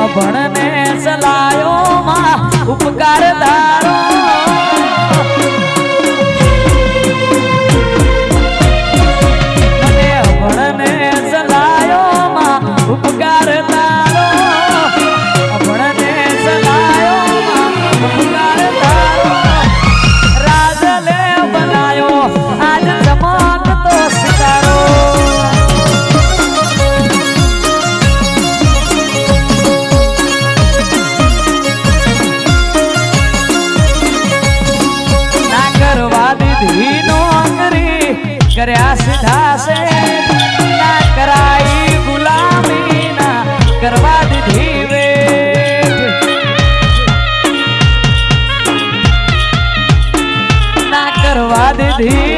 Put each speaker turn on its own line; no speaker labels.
અભણને સલાયો માં ઉપકાર તારો મને અભણને સલાયો માં ઉપકાર તારો અભણને સલાયો માં ઉપકાર તારો રાજલે બનાયો આજ ચમકતો સિતારો કર્યા સીધા છે ના કરાઈ ગુલામી ના કરવા દીધી વેઠ ના કરવા દીધી